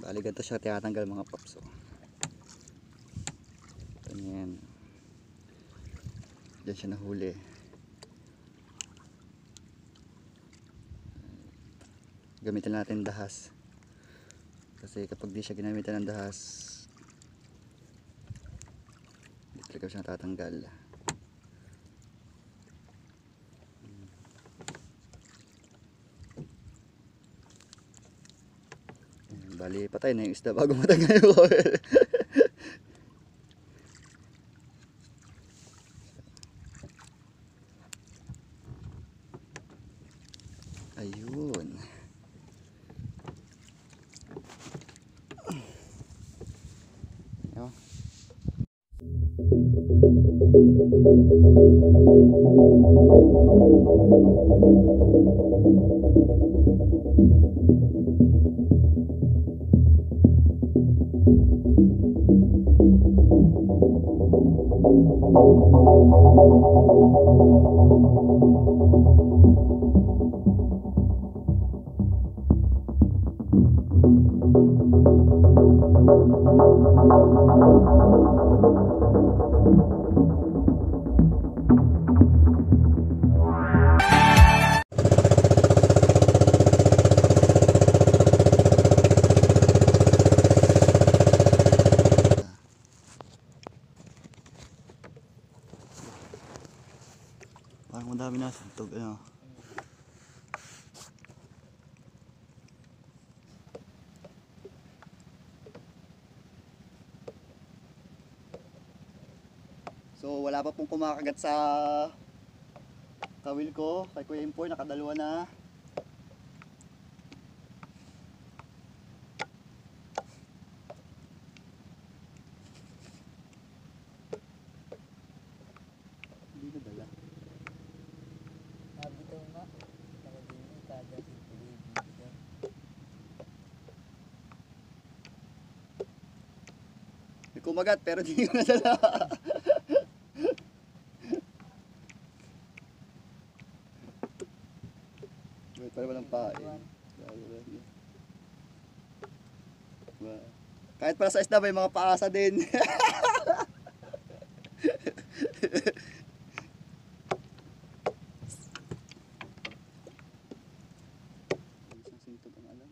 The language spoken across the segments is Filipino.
Bali ganito siya tinatanggal mga paps. Ganyan. Diyan siya nahuli. Gamitin natin dahas. Kasi kapag di siya ginamitan ng dahas, hindi talaga siya natatanggal. Bali patay na yung isda bago matanggal yung oil. Ayun. Ayun. Parang madami na sintog, ano. So wala pa pong kumakagat sa kawil ko. Kay Kuya Impoy nakadalawa na. Hindi na dala. Nabitaw nga. Nakadini kada si baby. May kumagat pero hindi ko nadala. Wait, pala walang pain. Kahit para sa isda may mga paasa din. Isang sintog ang alam.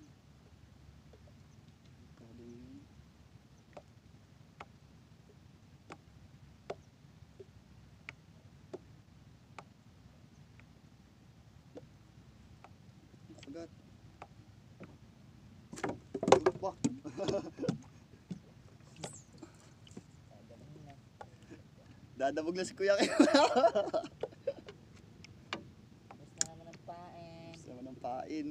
Kagat. Upa. Dadabog na si Kuya Kim. Gusto na naman ng pain. Gusto naman ng pain.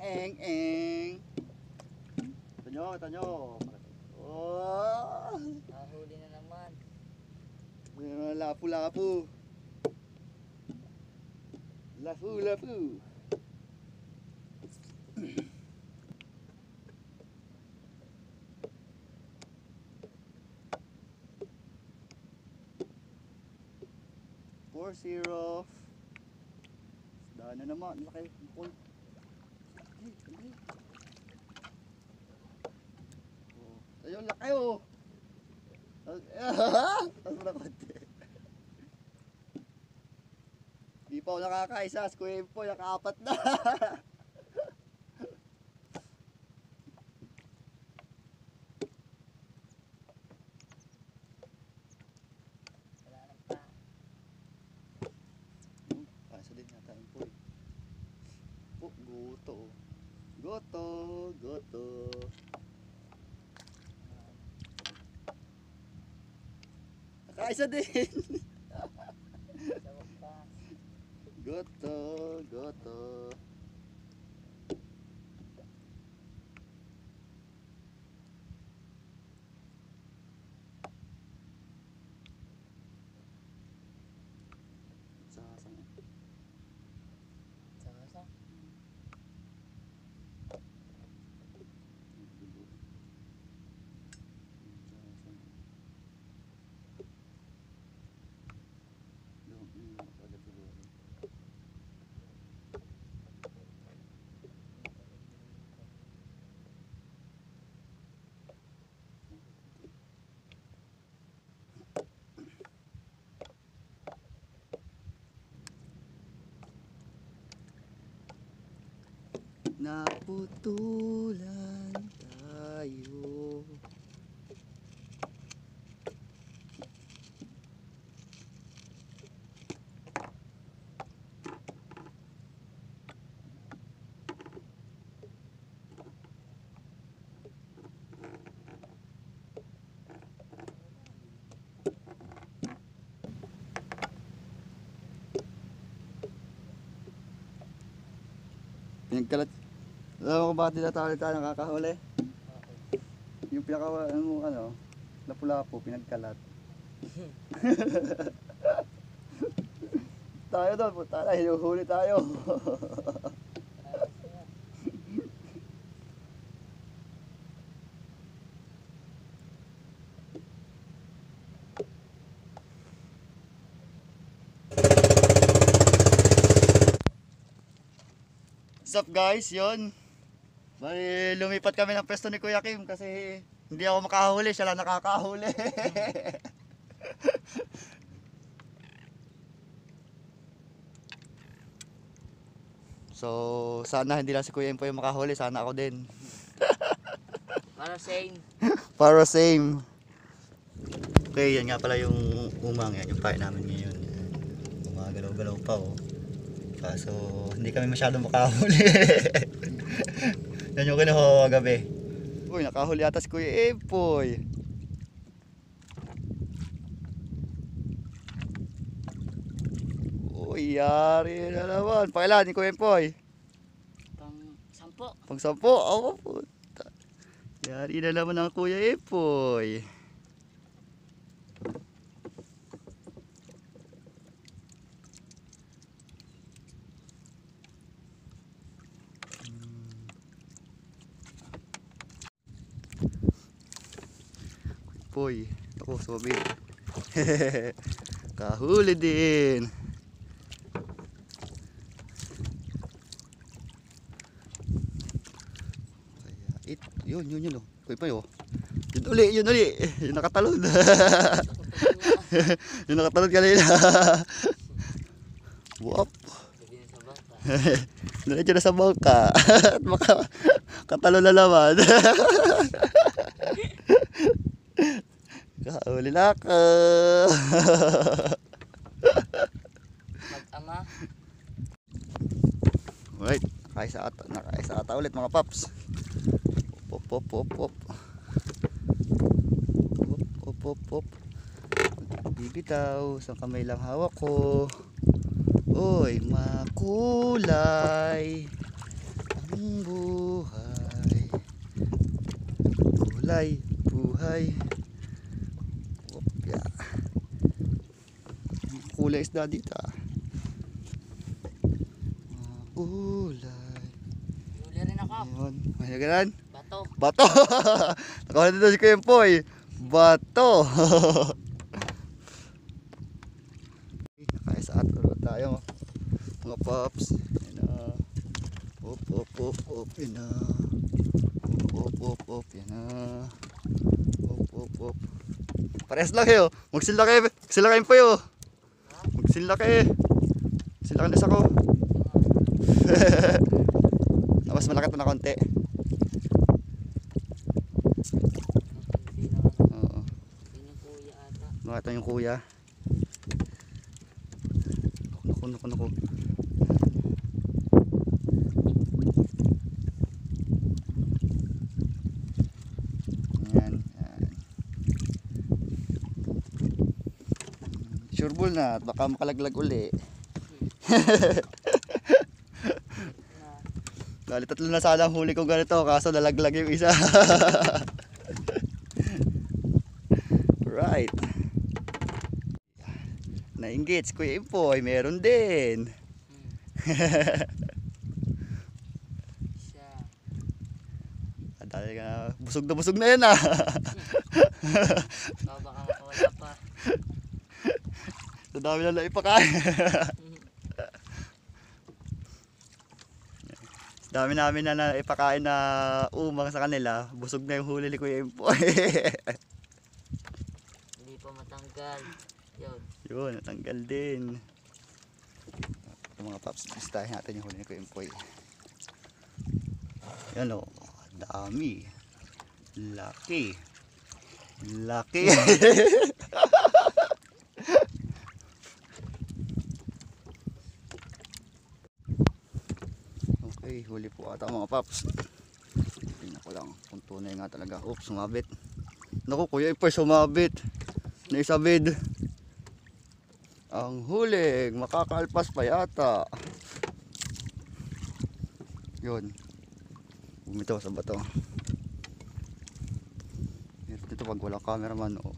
Eng eng. Tanyo, tanyo. Oh! Nahuli na naman. Lapu-lapu. Lapu-lapu. Four zero. Daan na naman. Laki. Ayun, laki oh. Tapos na konti. Di pa ako nakakaisa. Si Kuya Impoy, nakaapat na. Wala nang pa. Kaisa din yata Impoy. Oh, goto. Goto, goto. Nakaisa din. Sa wakas. Goto, goto. Sasang. Sasa. naputulan tayo. Pinagkalat. Alam mo kung bakit tinatawag tayo nakakahuli? Yung pinaka lapu-lapu, pinagkalat. Tayo doon, puta na, hinuhuli tayo. What's up guys, yun. Bali, lumipat kami ng pwesto ni Kuya Kim kasi hindi ako makahuli, siya lang nakakahuli. So, sana hindi lang si Kuya Kim po yung makahuli, sana ako din. Para same. Para same. Okay, yan nga pala yung umang, yan yung pain namin ngayon. Gumagalaw-galaw pa oh. Kaso hindi kami masyadong makahuli. Yan yung kinuha gabi. Uy, nakahuli ata si Kuya Empoy. Uy, yari na naman. Pakailan ni Kuya Empoy? Pang 10. Pang 10? Oh, puta. Yari na naman ang Kuya Empoy. Poy, ako sumabit. Kahuli din. Yun oh. Kuy pa yo. Yun uli. Yung nakatalon. Yung nakatalon kanina. Wop. Diretso na sa bangka. At baka katalon na naman. Kahuli na ako. Mag-ama. Alright, nakaisa ata ulit mga paps. Pop. Pop. Bibitaw, isang kamay lang hawak ko. Oy, makulay ang buhay. Buhay. Yeah. Kulay isda dito. Kulay. Huli rin ako. Ayun. May ganan? Bato. Nakawala dito si Kuya Empoy. Bato. Nakaisa at tayo. Mga paps. Yan na. Op. Yan na. Op. Yan na. Op. Parehas lang kayo. Magsilaki po yo. Magsilaki na sa ko. Mas malaki ito na konti. Oo. Yun yung kuya ata. Makita yung kuya. Naku. Yan. Sureball na at baka makalaglag uli. Dali tatlo na sana ang huli ko ganito kaso nalaglag yung isa. Right. Na-engage Kuya Empoy, meron din. Siya. Dali ka, busog na yan ah. Ikaw baka makawala pa. Sa dami na naipakain. Dami namin na naipakain na umang sa kanila. Busog na yung huli ni Kuya Empoy. Hindi pa matanggal. Yun, natanggal din. Ito mga paps, listahin natin yung huli ni Kuya Empoy. Yan o. Dami. Laki. Laki. Okay, huli po ata mga paps. Tingnan ko lang kung tunay nga talaga. Oops, sumabit. Naku, kuya Ipar, sumabit. Naisabid. Ang huling, makakalpas pa yata. Yun. Bumitaw sa bato. Hirap dito pag wala cameraman. Oh.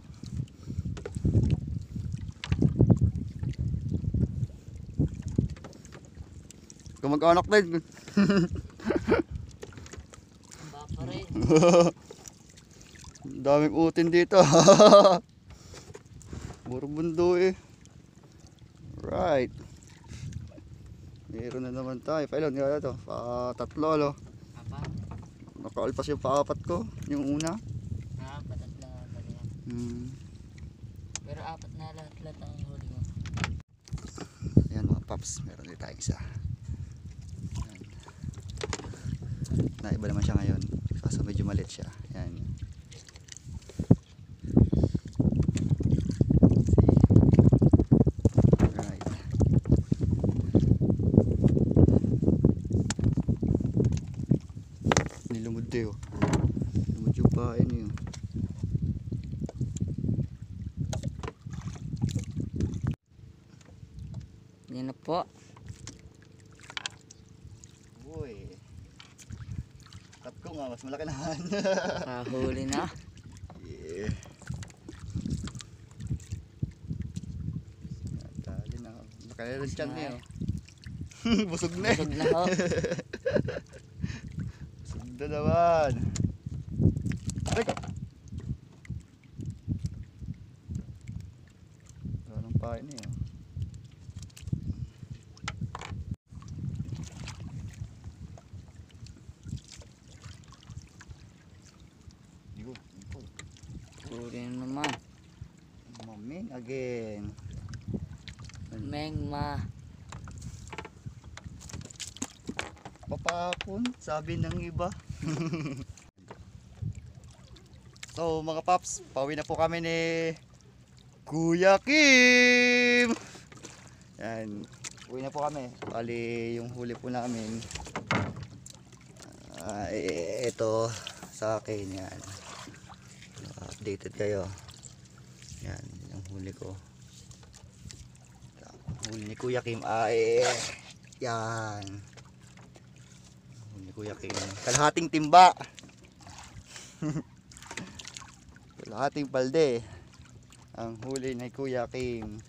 Kamag-anak din. Baka rin. Daming utin dito. Puro bundo eh. Right. Meron na naman tayo. Pailon nga ito. Tatlo lo. Apa? Nakaalpas yung paapat ko. Yung una. Apat at lahat na yan. Pero apat na lahat ang huli mo. Ayan mga paps. Meron din tayo isa. Ayan. Naiba naman siya ngayon. Kaso medyo malit siya. Ayan. Lumod eh oh. Lumod yung pain yun. Yan na po. Uy. Tap ko nga, mas malaki naman. Huli na. Yeah. Natali na. Nakalala dyan niya oh. Busog na eh. Busog na ho. Busog na naman. Ay! Anong pain eh oh. Huli na naman. Maming again. Mengma. Papapon, sabi ng iba. So mga paps, pauwi na po kami ni Kuya Kim. Yan, uwi na po kami. Bali yung huli po namin. Ito sa akin yan. Updated kayo. Yan, yung huli ko. Huli ni Kuya Kim ay yan. Huli ni Kuya Kim. Kalahating timba. Kalahating balde. Ang huli ni Kuya Kim.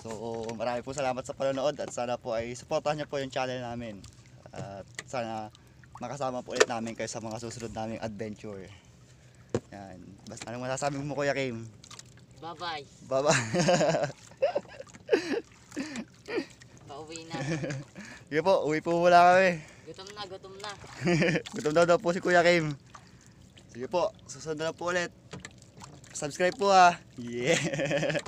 So, marami po salamat sa panonood at sana po ay supportahan niyo po yung channel namin. At sana makasama po ulit namin kayo sa mga susunod naming adventure. Yan. Basta anong masasabi mo Kuya Kim? Bye-bye. Bye-bye. Pauwi na. Sige po, uwi po muna kami. Gutom na, gutom na. Gutom daw po si Kuya Kim. Sige po, susunod na po ulit. Subscribe po ha. Yeah.